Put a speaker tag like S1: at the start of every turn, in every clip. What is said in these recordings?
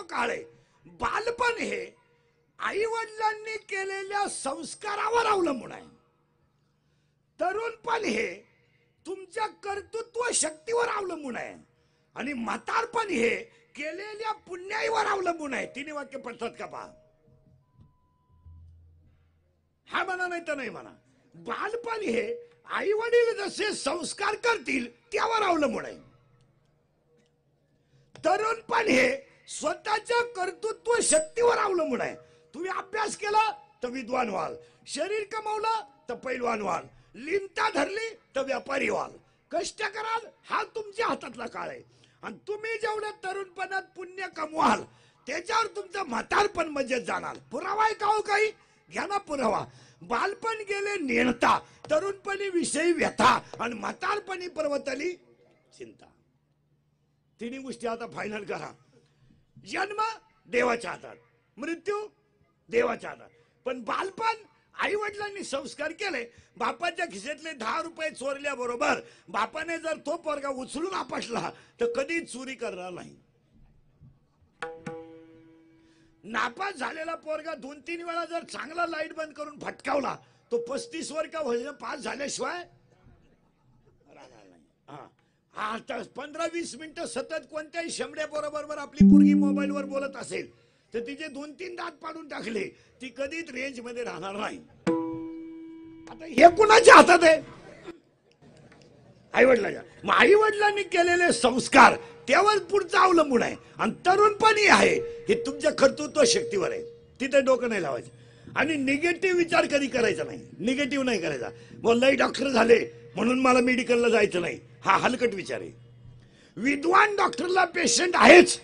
S1: काळ आहे. बालपण हे आई वडिलांनी केलेल्या संस्कारावर अवलंबून आहे. तरुणपण हे तुमच्या कर्तृत्व शक्तीवर अवलंबून आहे आणि म्हातारपण हे केलेल्या पुण्याईवर अवलंबून आहे. तिन्ही वाक्य पडतात का पहा. हा म्हणा नाही तर नाही म्हणा. बालपण हे आई वडील जसे संस्कार करतील त्यावर अवलंबून आहे. तरुणपण हे स्वतःच्या कर्तृत्व शक्तीवर अवलंबून आहे. तुम्ही अभ्यास केला तर विद्वान व्हाल, शरीर कमावलं तर पैलवान व्हाल, लिंता धरली तर व्यापारी व्हाल. कष्ट कराल हा तुमच्या हातातला काळ आहे. आणि तुम्ही जेवढ्या तरुणपणात पुण्य कमवाल त्याच्यावर तुमचं म्हातारपण मजेत जाणार. पुरावा आहे का हो काही? घ्या ना पुरावा. बालपण गेले नेणता, तरुणपणी विषयी व्यथा आणि म्हातारपणी पर्वतली चिंता. तिन्ही गोष्टी आता फायनल करा. जन्म देवाच्या हातात, मृत्यू देवाच्या हातात. पण बालपण आई वडिलांनी संस्कार केले. बापाच्या खिशातले 10 रुपये चोरल्याबरोबर बापाने जर तो पोरगा उचलून आपटला तर कधीच चोरी करणार नाही. नापास झालेला पोरगा 2-3 वेळा जर चांगला लाईट बंद करून फटकावला तो 35 वर का होईल पास झाल्याशिवाय राहणार नाही. आता 15-20 मिनिटं सतत कोणत्याही शेंबड्या बरोबर आपली पोरगी मोबाईल वर बोलत असेल तर तिचे 2-3 दात पाडून टाकले ती कधीच रेंज मध्ये राहणार नाही. आता हे कुणाच्या हातात आहे? आई वडिलांच्या. मग आई वडिलांनी केलेले संस्कार त्यावर पुढचं अवलंबून आहे. आणि तरुणपणी आहे हे तुमच्या कर्तृत्व शक्तीवर आहे. तिथे डोकं नाही लावायचं. आणि निगेटिव्ह विचार कधी करायचा नाही. निगेटिव्ह नाही करायचा. मग लई डॉक्टर झाले म्हणून मला मेडिकलला जायचं नाही, हा हलकट विचार आहे. विद्वान डॉक्टरला पेशंट आहेच.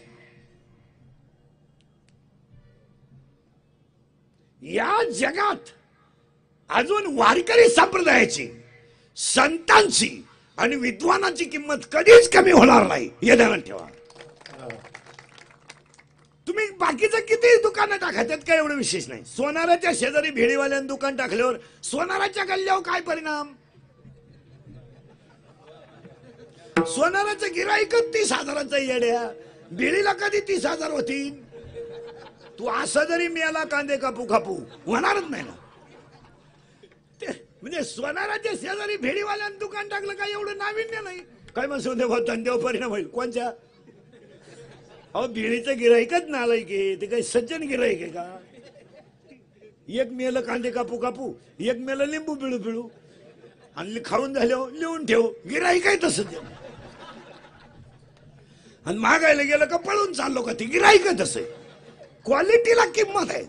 S1: या जगात अजून वारकरी संप्रदायाची, संतांची आणि विद्वानाची किंमत कधीच कमी होणार नाही हे ध्यानात ठेवा. तुम्ही बाकीचं किती दुकानं टाका त्यात काय एवढं विशेष नाही. सोनाराच्या शेजारी भेडीवाल्यानं दुकान टाकल्यावर सोनाराच्या गल्ल्यावर काय परिणाम? सोनाराचं गिराईकच 30,000चं येड्या. भेडीला कधी 30,000 होतील? तू असं जरी मिळाला कांदे कापू कापू होणारच नाही ना. म्हणजे सोनाराच्या शेजारी भेडीवाल्यानं दुकान टाकलं काय एवढं नाविन्य नाही. काय म्हणतो देवा धंद्यावर परिणाम होईल कोणच्या? अहो भेडीचं गिराईकच नालाय की ते काही सज्जन गिराईक आहे का? एक मेलं कांदे कापू कापू, एक मेलं लिंबू पिळू पिळू आणि खाऊन झाल्यावर लिहून ठेव. गिराईक आहे तसं. आणि मागायला गेलं का पळून चाललो का ती गिराईक तसं. क्वालिटीला किंमत आहे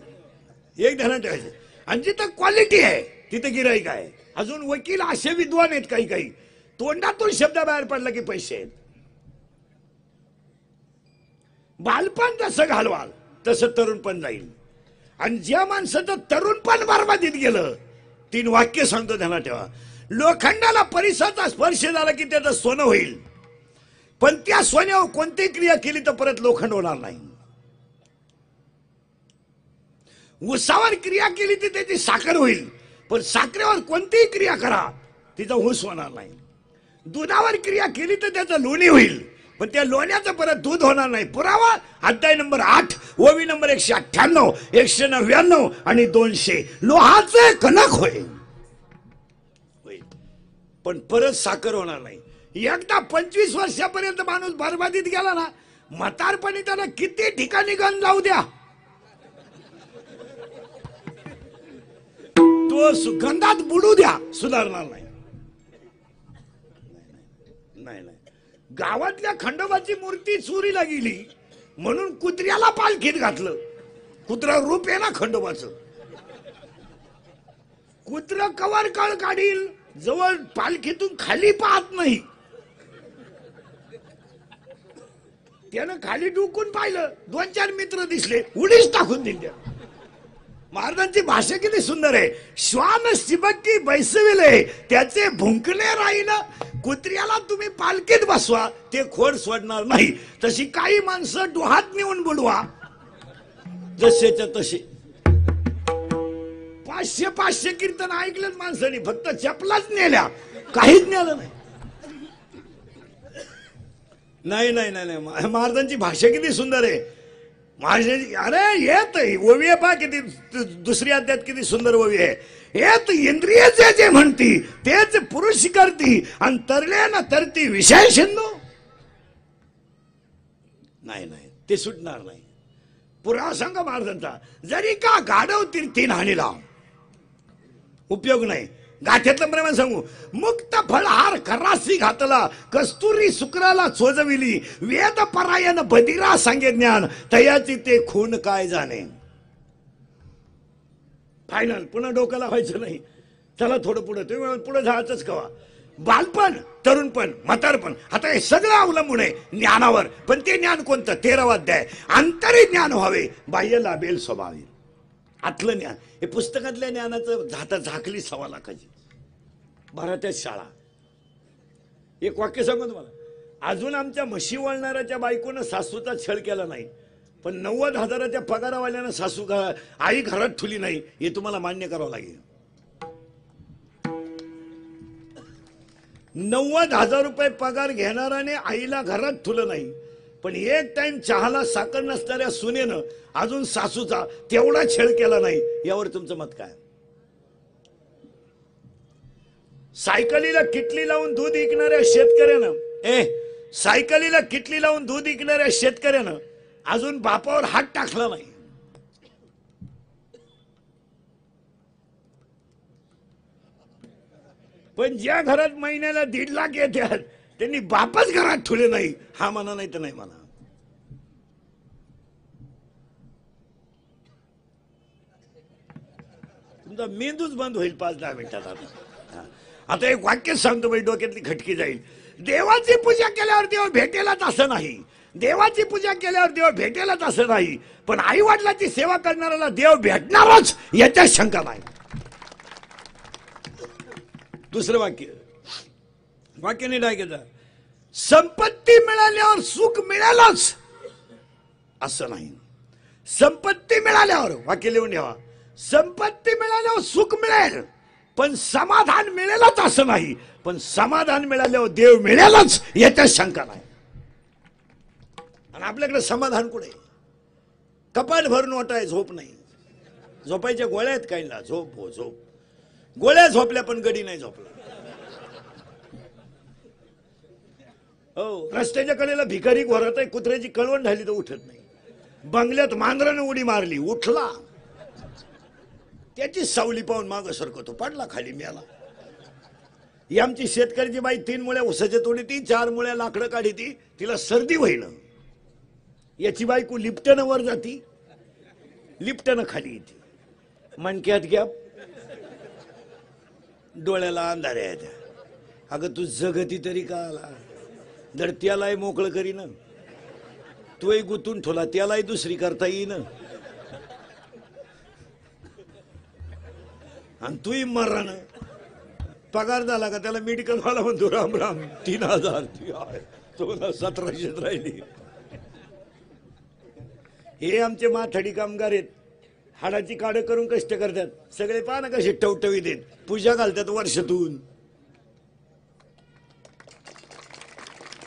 S1: एक ध्यानात ठेवायचं. आणि जिथं क्वालिटी आहे तिथे गिराईक आहे. अजून वकील असे विद्वान आहेत काही काही तोंडातून शब्द बाहेर पडला की पैसे आहेत. बालपण जसं घालवाल तसं तरुणपण जाईल. आणि ज्या माणसाचं तरुणपण बरबादीत गेलं 3 वाक्य सांगतो ध्यानात ठेवा. लोखंडाला परिसराचा स्पर्श झाला की त्याचं सोनं होईल, पण त्या सोन्यावर कोणतीही क्रिया केली तर परत लोखंड होणार नाही. ऊसावर क्रिया केली तर त्याची साखर होईल, पण साखरेवर कोणतीही क्रिया करा तिचा ऊस होणार नाही. दुधावर क्रिया केली तर त्याचं लोणी होईल, पण त्या लोण्याचं परत दूध होणार नाही. पुरावा अध्याय नंबर 8 ओवी नंबर 198, 199 आणि 200. लोहाचे कणक होईल पण परत साखर होणार नाही. एकदा 25 वर्षापर्यंत माणूस बरबादीत गेला ना, म्हातारपणी त्याला किती ठिकाणी गंज लावू द्या तो सुगंधात बुडू द्या सुधारणार नाही. नाही नाही. गावातल्या खंडोबाची मूर्ती चोरीला गेली म्हणून कुत्र्याला पालखीत घातलं. कुत्रा रूप आहे ना खंडोबाचं. कुत्र कवर कळ काढील जवळ पालखीतून खाली पाहत नाही. त्यानं खाली डुकून पाहिलं 2-4 मित्र दिसले उडीच टाकून दिली. महाराजांची भाषा किती सुंदर आहे. श्वान शिबकी बैसविले त्याचे भुंकणे राहील. कुत्र्याला तुम्ही पालखीत बसवा ते खोड सोडणार नाही. तशी काही माणसं डोहात नेऊन बोलवा जसेच्या तसे. 500 कीर्तन ऐकलं माणसाने फक्त चपलाच नेल्या काहीच नेलं नाही. नाही नाही नाही नाही. महाराजांची भाषा किती सुंदर आहे. माझे अरे येत ओवी आहे पा किती दुसरी अध्यात किती सुंदर ओवी आहे. येत इंद्रिय जे जे म्हणती तेच पुरुष करती आणि तरले ना तरती विषय शिंदू. नाही नाही ते सुटणार नाही. पुरावा सांगा महाराजांचा, जरी का गाढव तीन हानी लाव उपयोग नाही. गाठ्यातलं प्रमाण सांगू, मुक्त फळहार खरासी घातला कस्तुरी शुक्राला चोजविली वेद परायण बदिरा सांगे ज्ञान तयाची ते खून काय जाणे. फायनल पुन्हा डोकं लावायचं नाही. चला थोडं पुढे तुम्ही पुढे जायचंच कवा. बालपण तरुणपण म्हातारपण आता हे सगळं अवलंबून आहे ज्ञानावर. पण ते ज्ञान कोणतं? 13वा अध्याय. आंतरिक ज्ञान व्हावे बाह्य लाभेल स्वभावी. आतलं ज्ञान हे पुस्तकातल्या ज्ञानाचं झाकली 1.25 लाखाची भरात्याच शाळा. एक वाक्य सांगू तुम्हाला, अजून आमच्या म्हशी वळणाऱ्याच्या बायकोनं सासूचा छळ केला नाही, पण 90,000च्या पगारावाल्यानं सासू आई घरात ठुली नाही हे तुम्हाला मान्य करावं लागेल. 90,000 रुपये पगार घेणाराने आईला घरात ठुलं नाही, पण एक टाइम चहाला साखर नसणाऱ्या सुनेनं अजून सासूचा तेवढा छळ केला नाही. यावर तुमचं मत काय? सायकलीला किटली लावून दूध विकणाऱ्या शेतकऱ्यानं सायकलीला किटली लावून दूध विकणाऱ्या शेतकऱ्यानं अजून बापावर हात टाकला नाही. पण ज्या घरात महिन्याला 1.5 लाख येतात त्यांनी बापच घरात ठेवले नाही. हा म्हणा नाही तर नाही म्हणा. तुमचा मेंदूच बंद होईल 5-10 मिनिटात. आता एक वाक्य सांगतो बाई, डोक्यातली खटकी जाईल. देवाची पूजा केल्यावर देव भेटेलच असं नाही. देवाची पूजा केल्यावर देव भेटेलच असं नाही, पण आई वडिलांची सेवा करणाऱ्याला देव भेटणारच याच्यात शंका नाही. दुसरं वाक्य नाही ऐकायचं. संपत्ती मिळाल्यावर सुख मिळेलच असं नाही. संपत्ती मिळाल्यावर वाक्य लिहून ठेवा, संपत्ती मिळाल्यावर सुख मिळेल पण समाधान मिळेलच असं नाही. पण समाधान मिळाल्यावर देव मिळेलच याच्यात शंका नाही. आणि आपल्याकडे समाधान कुठे? कपाट भरून वाटाय झोप नाही. झोपायच्या गोळ्या आहेत काहींना, झोप हो झोप. गोळ्या झोपल्या पण गडी नाही झोपला. हो, रस्त्याच्या कडेला भिकारी घोरत आहे, कुत्र्याची कळवण झाली तर उठत नाही. बंगल्यात मांजरानं उडी मारली, उठला, त्याची सावली पाहून माग सरकतो, पडला खाली मेला. ही आमची शेतकऱ्याची बाई 3 मुळ्या उसाच्या तोडी ती, 4 मुळ्या लाकडं काढी ती, तिला सर्दी होईल. याची बायको लिफ्टनं वर जाती, लिफ्टनं खाली येते. मणक्यात गॅप, डोळ्याला अंधारे आहेत. अगं तू जगती तरी का आला? जर त्यालाही मोकळं करीन, तोही गुतून ठोला, त्यालाही दुसरी करता येईन आणि तूही मरण. पगार झाला का त्याला मेडिकल वाला म्हणतो राम राम 3,000 1700 राहिली. हे आमचे माथाडी कामगार आहेत, हाडाची काढ करून कष्ट करतात. सगळे पहा ना कसे टवटवी देत, पूजा घालतात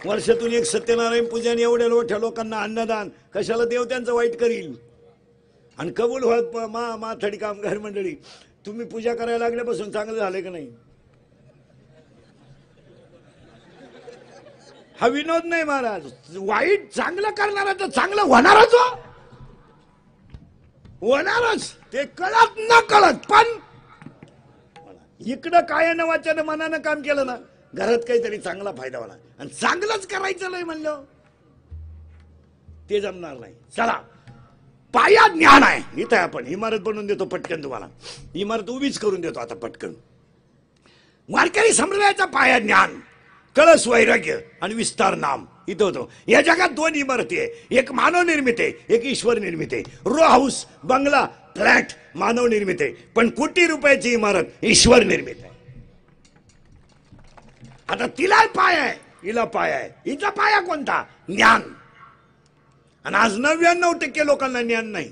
S1: वर्षातून एक सत्यनारायण पूजन, एवढ्या मोठ्या लोकांना अन्नदान. कशाला देव त्यांचं वाईट करील? आणि कबूल व्हात माथाडी कामगार मंडळी, तुम्ही पूजा करायला लागल्यापासून चांगलं झालंय का नाही? हा विनोद नाही महाराज. वाईट चांगलं करणारा तर चांगलं होणारच होणारच, ते कळत न कळत. पण इकडं काय न वाच्यानं मनानं काम केलं ना, घरात काहीतरी चांगला फायदा होणार. आणि चांगलंच करायचं नाही म्हणलं ते जमणार नाही. चला, पाया ज्ञान आहे. इथं आपण इमारत बनवून देतो पटकन, तुम्हाला इमारत उभीच करून देतो आता पटकन. वारकरी संप्रदायाचा पाया ज्ञान, कळस वैराग्य आणि विस्तार नाम. इथं होतो. या जगात 2 इमारती आहे, एक मानव निर्मित आहे, एक ईश्वर निर्मित आहे. रो हाऊस, बंगला, फ्लॅट मानव निर्मित आहे, पण कोटी रुपयाची इमारत ईश्वर निर्मित आहे. आता तिला पाय आहे, हिला पाय आहे. हिचा पाया कोणता? ज्ञान. आणि आज 99% लोकांना ज्ञान नाही.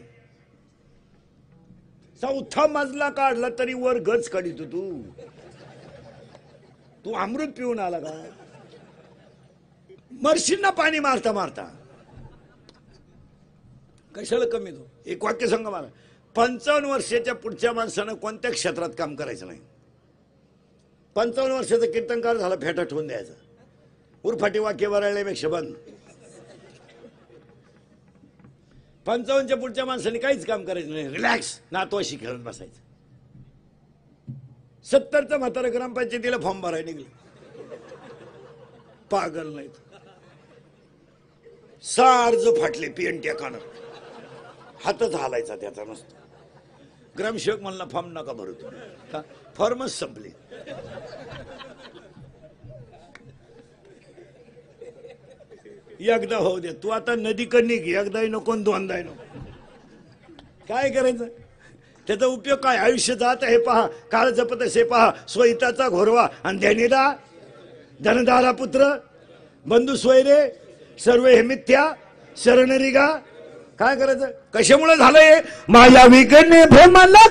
S1: 4था मजला काढला तरी वर गच काढितो. तू अमृत पिऊन आला का? मरशींना पाणी मारता मारता. कशाला कमी तो? एक वाक्य सांगा मला. 55 वर्षाच्या पुढच्या माणसानं कोणत्या क्षेत्रात काम करायचं नाही. 55 वर्षाचा कीर्तनकार झाला फेटा ठेवून द्यायचा. उरफाटी वाक्य वराळल्यापेक्षा बंद. 55च्या पुढच्या माणसाने काहीच काम करायचं नाही. रिलॅक्स नातवाशी खेळत बसायचं. 70चा म्हातारा ग्रामपंचायतीला फॉर्म भरायला निघले. पागल नाहीत. 6 अर्ज फाटले पीएनटी कानात. हातच हालायचा त्याचा नसतो. ग्रामसेवक म्हणला फॉर्म नका भरू तुम्ही. का? फॉर्मच संपले. एकदा होऊ दे. तू आता नदीकडे घे. एकदाही नको दोनदाही नको. काय करायचं? त्याचा उपयोग काय? आयुष्य जात आहे पहा. काळ जपत असे पहा. स्वहिताचा घोरवा आणि ध्यानीदा धनदारा पुत्र बंधू सोयरे सर्व हे मिथ्या शरणरिगा. काय करायचं? कशामुळे झालंय? माझ्या विकने भ्रमला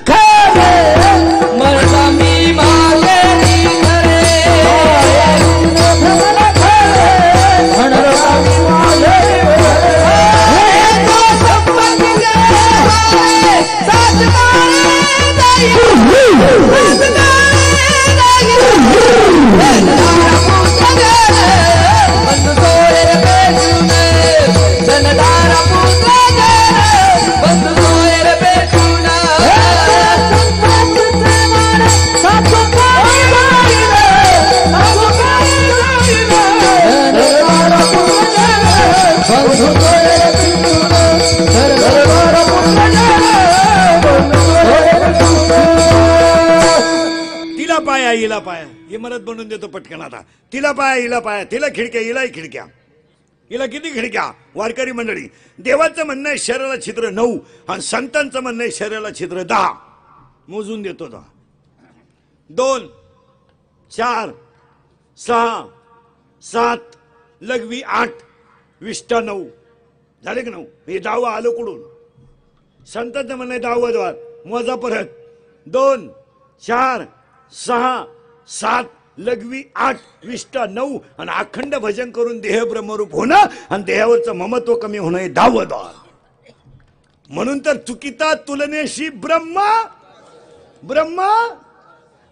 S1: पाया हिला पाया इमारत बनवून देतो पटकन. आता तिला पाया हिला पाया. तिला खिडक्या हिलाही खिडक्या. हिला किती खिडक्या? वारकरी मंडळी, देवाचं म्हणणं आहे शरीराला छिद्र 9 आणि संतांचं म्हणणं आहे शरीराला छिद्र 10. मोजून देतो. 2 4 6 7 लघवी 8 विष्ठा 9 झाले की 9? हे 10 आलो कुठून? संतांचं म्हणणं आहे 10 द्वार. मोजा परत. 2 4 6 7 लघवी 8 विष्ठा 9 आणि अखंड भजन करून देह ब्रह्मरूप होणं आणि देहावरचं ममत्व कमी होणं हे 10 द्वार. म्हणून तर चुकिता तुलनेशी ब्रह्म ब्रह्म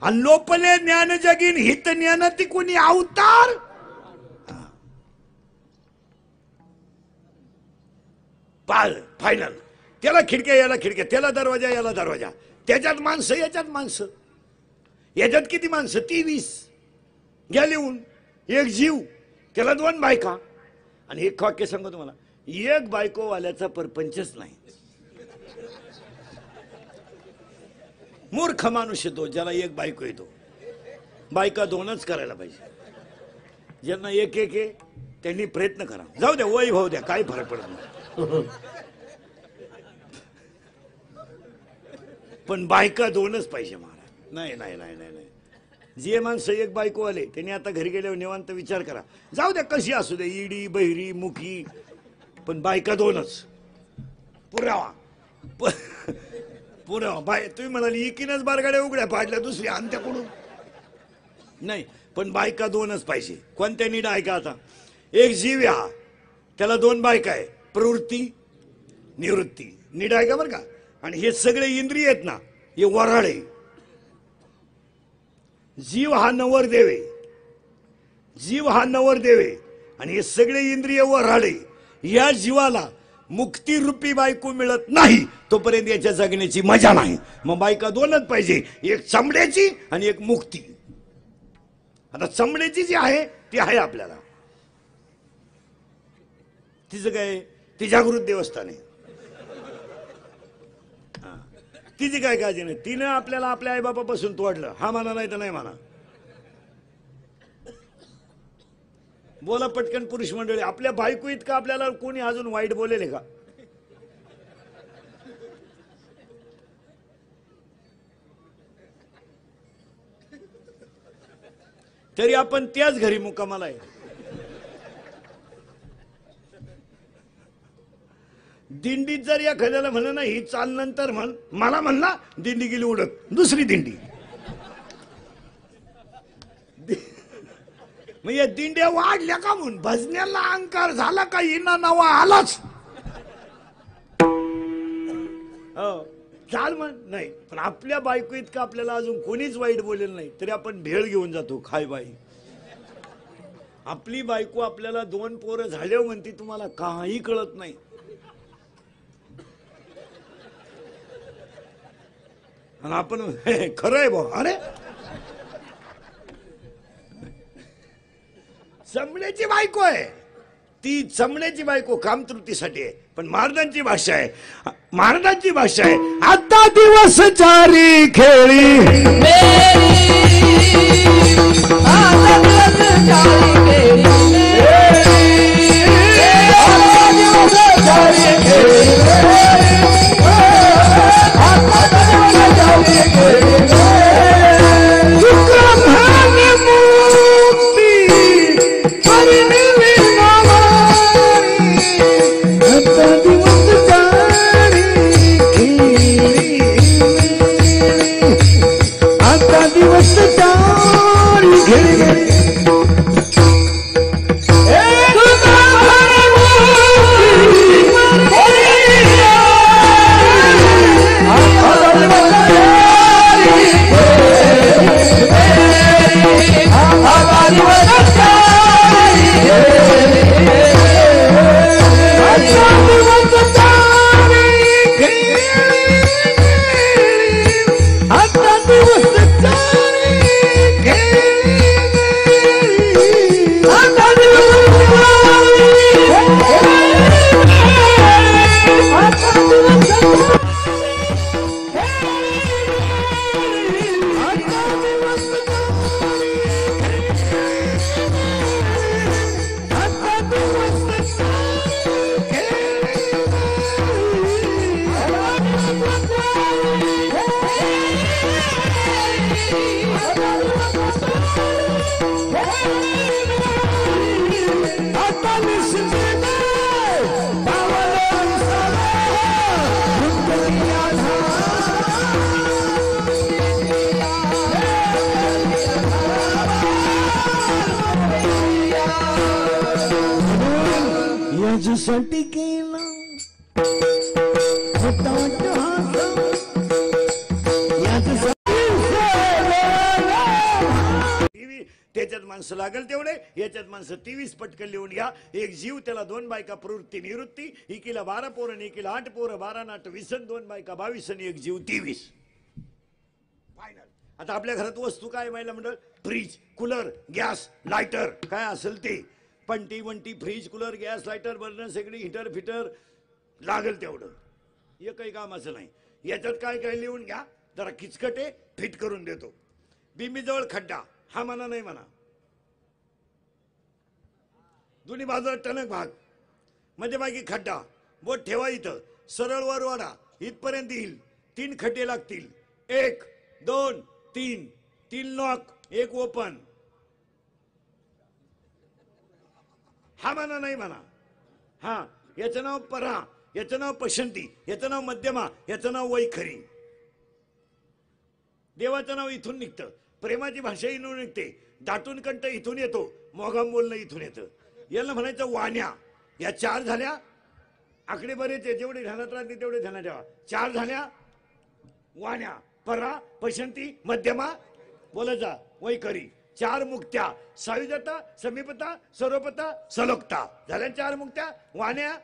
S1: आणि लोपले ज्ञान जगीन हित ज्ञानाती कोणी अवतार. फायनल. त्याला खिडक्या याला खिडक्या. त्याला दरवाजा याला दरवाजा. त्याच्यात माणसं याच्यात माणसं. याच्यात किती माणसं? 23. घ्या लिहून. एक जीव त्याला 2 बायका. आणि एक वाक्य सांगतो तुम्हाला, एक बायको वाल्याचा परपंचच नाही. मूर्ख माणूस येतो ज्याला एक बायको येतो. बायका 2च करायला पाहिजे. ज्यांना एक एक आहे त्यांनी प्रयत्न करा. जाऊ द्या वय भाऊ द्या काय फरक पडत नाही. पण बायका 2च पाहिजे महाराज. नाही नाही नाही नाही नाही. जे माणसं एक बायको आले त्यांनी आता घरी गेल्यावर निवांत विचार करा. जाऊ द्या कशी असू दे, इडी बहिरी मुखी, पण बायका 2च. पुरावा पुरावा. तुम्ही म्हणाली एकीनच बारगाड्या उघड्या पाडल्या दुसरी अंत्याकडून नाही, पण बायका 2च पाहिजे. कोणत्या नीड आहे का? आता एक जीव या त्याला 2 बायका आहे. प्रवृत्ती निवृत्ती नीड आहे का बरं का? आणि हे सगळे इंद्रिय आहेत ना, हे वराळ आहे. जीव हा नवरदेव आहे. जीव हा नवरदेव आहे आणि हे सगळे इंद्रिय वराळ आहे. या जीवाला मुक्ती रूपी बायको मिळत नाही तोपर्यंत याच्या जगण्याची मजा नाही. मग बायका 2च पाहिजे, एक चमड्याची आणि एक मुक्ती. आता चमड्याची जी आहे ती आहे आपल्याला. तिचं काय? ती जागृत देवस्थान आहे. तिची काय काळजी नाही. तिनं आपल्याला आपल्या आईबापापासून तोडलं. हा म्हणा नाही तर नाही म्हणा. बोला पटकन पुरुष मंडळी. आपल्या बायको इतका आपल्याला कोणी अजून वाईट बोलेले का? तरी आपण त्याच घरी मुक्कामाला आहे. दिंडीत जर या एखाद्याला म्हणा ना ही चाल नंतर म्हण, मला म्हणला दिंडी गेली उडत. दुसरी दिंडी. मग या दिंड्या वाढल्या का म्हणून भजण्याला अहंकार झाला का? हिना नावा आलाच. चाल म्हण नाही, पण आपल्या बायको इतकं आपल्याला अजून कोणीच वाईट बोलेल नाही तरी आपण भेळ घेऊन जातो. खाय बाई, आपली बायको आपल्याला 2 पोरं झाल्यावर म्हणते तुम्हाला काही कळत नाही. आणि आपण खरं आहे भाऊ. अरे चमड्याची बायको आहे ती, चमड्याची बायको कामतृप्तीसाठी आहे. पण महाराजांची भाषा आहे, महाराजांची भाषा आहे, आता दिवस चारी खेळी याच्यासाठी केला त्याच्यात माणसं लागल तेवढे, याच्यात माणसं 23 पटकन लिहून घ्या. एक जीव त्याला 2 बायका प्रवृत्ती निवृत्ती, एकीला 12 पोरं एकीला 8 पोरं, 12 नाट 20, 2 बायका 22 आणि एक जीव 23. फायनल. आता आपल्या घरात वस्तू काय महिला मंडळ? फ्रीज, कूलर, गॅस, लायटर, काय असेल ते, पंटी वंटी, fridge, cooler, gas, lighter, burner, सगळी हिटर फिटर लागेल तेवढं, एकही कामाचं नाही. याच्यात काय काय लिहून घ्या, जरा किचकटे फिट करून देतो. बिंबीजवळ खड्डा, हा म्हणा नाही म्हणा, दोन्ही बाजूला टणक भाग, मध्यभागी खड्डा, बोट ठेवा इथं, सरळ वर वाढा, इथपर्यंत येईल. 3 खड्डे लागतील, 1 2 3, 3 लॉक, 1 ओपन. हा म्हणा नाही म्हणा. हा, याचं नाव परा, याचं नाव पशंती, याचं नाव मध्यमा, याचं नाव वैखरी. देवाचं नाव इथून निघतं, प्रेमाची भाषा इथून निघते, दाटून कंठ इथून येतो, मोगाम बोलणं इथून येतं. याला म्हणायचं वाण्या. या 4 झाल्या, आकडे बरेच आहे, जेवढे ध्यानात राहते तेवढे ध्यानात ठेवा. 4 झाल्या वाण्या, परा, पशंती, मध्यमा, बोलायचा वैखरी. 4 मुक्त्या, सायुजता, समीपता, सर्वपता, सलोकता. झाल्या 4 मुक्त्या. वाण्या,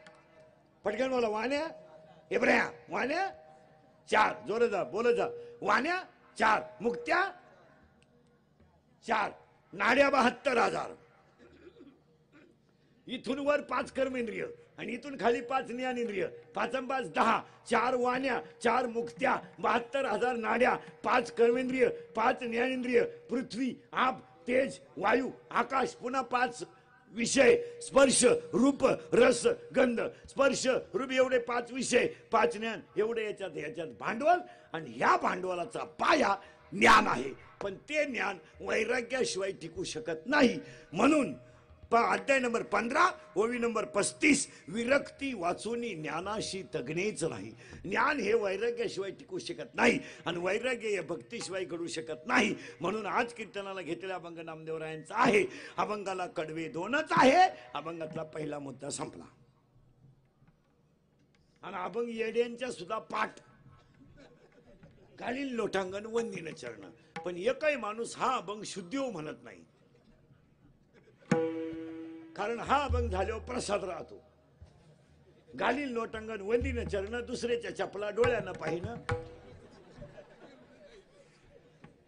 S1: पटकन बोला, वाण्या, एब्रया, वाण्या 4, जोर जा, बोलत जा, वाण्या 4, मुक्त्या 4, नाड्या 72,000. इथून वर 5 कर्मेंद्रिय आणि इथून खाली 5 ज्ञानेंद्रिय, 5 आणि 5 10, 4 वाण्या, 4 मुक्त्या, 72,000 नाड्या, 5 कर्मेंद्रिय, 5 ज्ञानेंद्रिय, पृथ्वी, आप, तेज, वायू, आकाश, पुन्हा 5 विषय, स्पर्श, रूप, रस, गंध, स्पर्श, रूप, एवढे 5 विषय, 5 ज्ञान, एवढे याच्यात भांडवल. आणि ह्या भांडवलाचा पाया ज्ञान आहे. पण ते ज्ञान वैराग्याशिवाय टिकू शकत नाही. म्हणून अध्याय नंबर 15, ओवी नंबर 35, विरक्ती वाचून ज्ञानाशी तगणेच नाही. ज्ञान हे वैराग्याशिवाय टिकू शकत नाही आणि वैराग्य हे भक्तीशिवाय घडू शकत नाही. म्हणून आज कीर्तनाला घेतलेला अभंग नामदेवरायांचा आहे. अभंगाला कडवे 2च आहे. अभंगातला पहिला मुद्दा संपला. आणि अभंग येड्यांच्या सुद्धा पाठ घालील लोटांगण वंदीन चरण. पण एकही माणूस हा अभंग शुद्धिओ म्हणत नाही, कारण हा अभंग झाल्यावर प्रसाद राहतो. घालील लोटांगण वंदीन चरण, दुसऱ्याच्या चपला डोळ्यानं पाहिनं.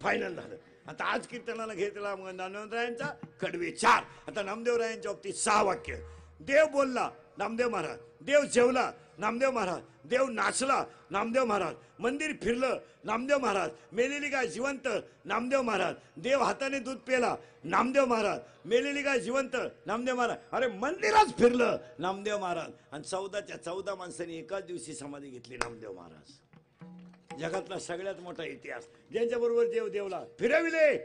S1: फायनल झालं. आता आज कीर्तनाला घेतला नामदेवरायांचा कडवे 4. आता नामदेवरायांच्या बाबतीत 6 वाक्य. देव बोलला नामदेव महाराज, देव जेवला नामदेव महाराज, देव नाचला नामदेव महाराज, मंदिर फिरलं नामदेव महाराज, मेलेली गाय जिवंत नामदेव महाराज, देव हाताने दूध पेला नामदेव महाराज, मेलेली गाय जिवंत नामदेव महाराज. अरे मंदिरच फिरलं नामदेव महाराज. आणि 14च्या 14 माणसांनी एकाच दिवशी समाधी घेतली नामदेव महाराज. जगातला सगळ्यात मोठा इतिहास. ज्यांच्या बरोबर देव देवला फिरविले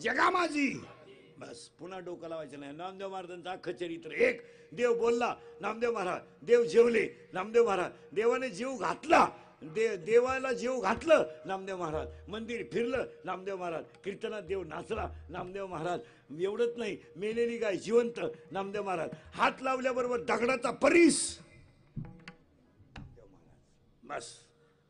S1: जगा माझी. बस पुन्हा डोकं लावायचं नाही. नामदेव महाराजांचं अख्खं चरित्र एक. देव बोलला नामदेव महाराज, देव जेवले नामदेव महाराज, देवाने जीव घातला, देवाला जीव घातलं नामदेव महाराज, मंदिर फिरलं नामदेव महाराज, कीर्तनात देव नाचला नामदेव महाराज. एवढंच नाही, मेलेली गाय जिवंत नामदेव महाराज, हात लावल्याबरोबर दगडाचा परीस नामदेव महाराज. बस.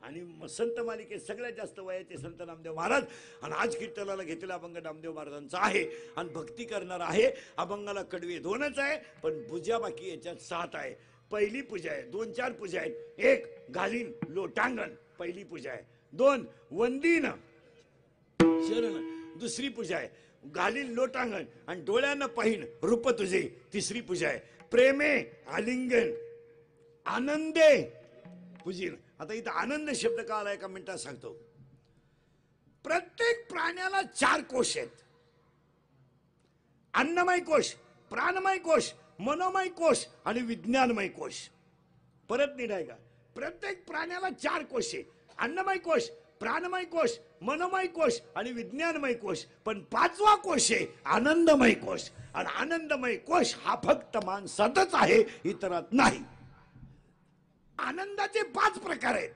S1: आणि संत मालिकेत सगळ्यात जास्त वयाचे संत नामदेव महाराज. आणि आज कीर्तनाला घेतलेला अभंग नामदेव महाराजांचा आहे. आणि भक्ती करणार आहे. अभंगाला कडवे 2च आहे, पण पूजा बाकी याच्यात 7 आहे. पहिली पूजा आहे, 2-4 पूजा आहेत. 1 घालीन लोटांगण पहिली पूजा आहे. 2 वंदीन शरण दुसरी पूजा आहे. घालीन लोटांगण आणि डोळ्यानं पाहिन रूप तुझे तिसरी पूजा आहे. प्रेमे आलिंगन आनंदे पूजीन. आता इथं आनंद शब्द का आलाय, एका मिनिटात सांगतो. प्रत्येक प्राण्याला 4 कोश आहेत. अन्नमय कोश, प्राणमय कोश, मनोमय कोश आणि विज्ञानमय कोश. परत नीट आहे का? प्रत्येक प्राण्याला 4 कोश आहे. अन्नमय कोश, प्राणमय कोश, मनोमय कोश आणि विज्ञानमय कोश. पण 5वा कोश आहे आनंदमय कोश. आणि आनंदमय कोश हा फक्त माणसातच आहे, इतरात नाही. आनंदाचे 5 प्रकार आहेत.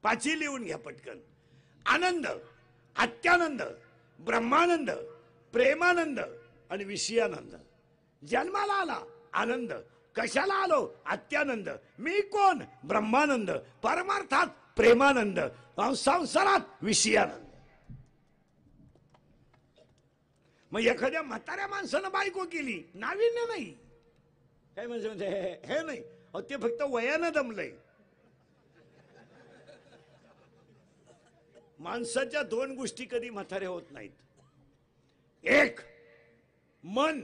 S1: 5 लिहून घ्या पटकन. आनंद, अत्यानंद, ब्रह्मानंद, प्रेमानंद आणि विषयानंद. जन्माला आला आनंद, कशाला आलो अत्यानंद, मी कोण ब्रह्मानंद, परमार्थात प्रेमानंद, संसारात विषयानंद. मग एखाद्या म्हाताऱ्या माणसानं बायको केली, नाविन्य नाही. काय म्हणजे हे नाही, ते फक्त वयानं दमलंय. माणसाच्या 2 गोष्टी कधी म्हातारे होत नाहीत. 1 मन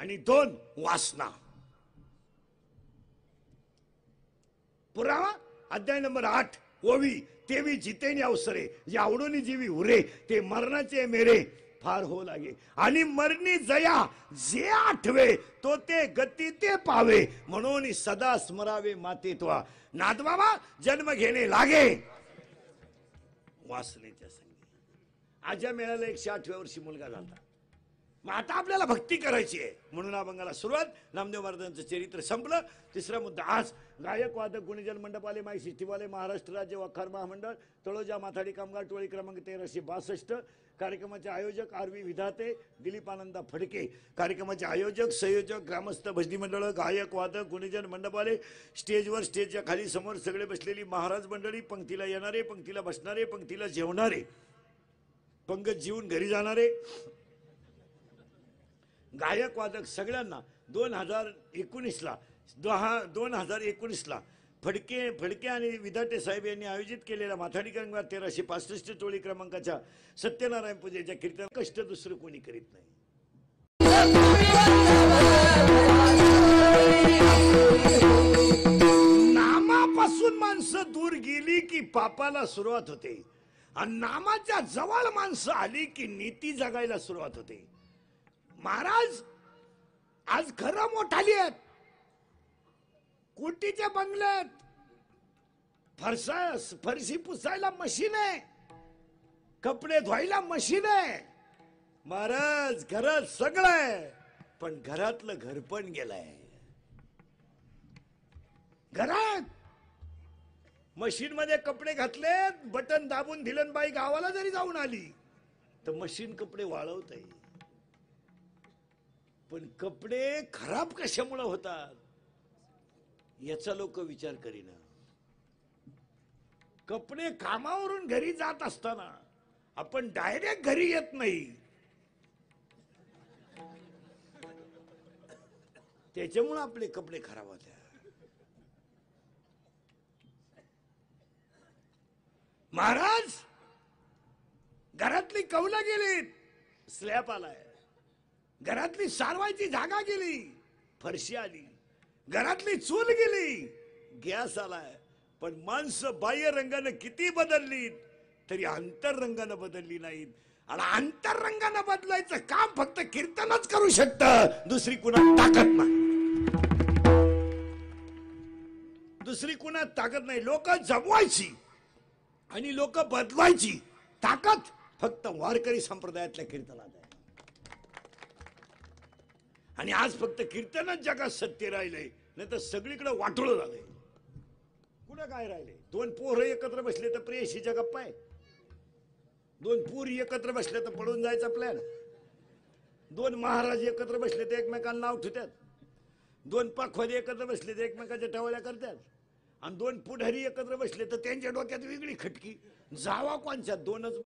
S1: आणि 2 वासना. पुरावा अध्याय नंबर 8 ओवी तेवी जितेने अवसरे, जे आवडून जीवी उरे, ते मरणाचे मेरे फार हो लागे. आणि मरणी जया जे आठवे, तो ते गती ते पावे, म्हणून सदा स्मरावे माते त्वा. नाथबाबा जन्म घेणे लागे वासनेच्या संगी. आजा मेळाला 108व्या वर्षी मुलगा झाला. मग आता आपल्याला भक्ती करायची आहे, म्हणून अभंगाला सुरुवात. नामदेव महाराजांचं चरित्र संपलं. 3रा मुद्दा आज. गायक वादक गुणीजन मंडपाले माई सिष्टीवाले महाराष्ट्र राज्य वखार महामंडळ तळोजा माथाडी कामगार टोळी क्रमांक 1362. कार्यक्रमाचे आयोजक आरवी विधाते, दिलीप आनंदा फडके. कार्यक्रमाचे आयोजक संयोजक ग्रामस्थ भजनी मंडळ, गायक वादक गुणीजन मंडपाले, स्टेजवर स्टेजच्या खाली समोर सगळे बसलेली महाराज मंडळी, पंक्तीला येणारे, पंक्तीला बसणारे, पंक्तीला जेवणारे, पंगत जीवन घरी जाणारे, गायक वादक सगळ्यांना 2019ला फडके आणि विधाटे साहेब यांनी आयोजित केलेल्या माथाडी कामगार 1365 टोळी क्रमांकाच्या सत्यनारायण पूजेच्या कीर्तन कष्ट दुसरं कोणी करीत नाही. नामापासून माणसं दूर गेली की पापाला सुरुवात होते, आणि नामाच्या जवळ माणसं आली की नीती जगायला सुरुवात होते. महाराज आज खरं मोठाली आहेत, कोटीच्या बंगल्यात, फरशी पुसायला मशीन आहे, कपडे धुवायला मशीन आहे. महाराज घरात सगळं आहे, पण घरातलं घर पण गेलंय. घरात मशीन मध्ये कपडे घातले, बटन दाबून दिलन, बाई गावाला जरी जाऊन आली तर मशीन कपडे वाळवत आहे. पण कपडे खराब कशामुळे होतात याचा लोक विचार करीना. कपडे कामावरून घरी जात असताना आपण डायरेक्ट घरी येत नाही, त्याच्यामुळे आपले कपडे खराब होते. महाराज घरातली कौलं गेली, स्लॅब आलाय. घरातली सारवायची जागा गेली, फरशी आली. घरातली चूल गेली, गॅस आलाय. पण माणसं बाह्य रंगानं किती बदलली तरी अंतररंगानं बदलली नाहीत. आणि अंतररंगानं बदलायचं काम फक्त कीर्तनच करू शकतं, दुसरी कुणा ताकद नाही. दुसरी कुणा ताकद नाही. लोक जमवायची आणि लोक बदलायची ताकद फक्त वारकरी संप्रदायातल्या कीर्तनात आहे. आणि आज फक्त कीर्तनच जगात सत्य राहिलंय, नाही तर सगळीकडे वाटोळं झालंय. कुठं काय राहिले? दोन पोरं एकत्र बसले तर प्रेयशीच्या गप्पा आहे. दोन पुरी एकत्र बसले तर पळून जायचा प्लॅन. दोन महाराज एकत्र बसले तर एकमेकांना नाव ठेवतात. दोन पाखवादी एकत्र बसले तर एकमेकांच्या टवळ्या करतात. आणि दोन पुढारी एकत्र बसले तर त्यांच्या डोक्यात वेगळी खटकी. जावा कोणच्या? दोनच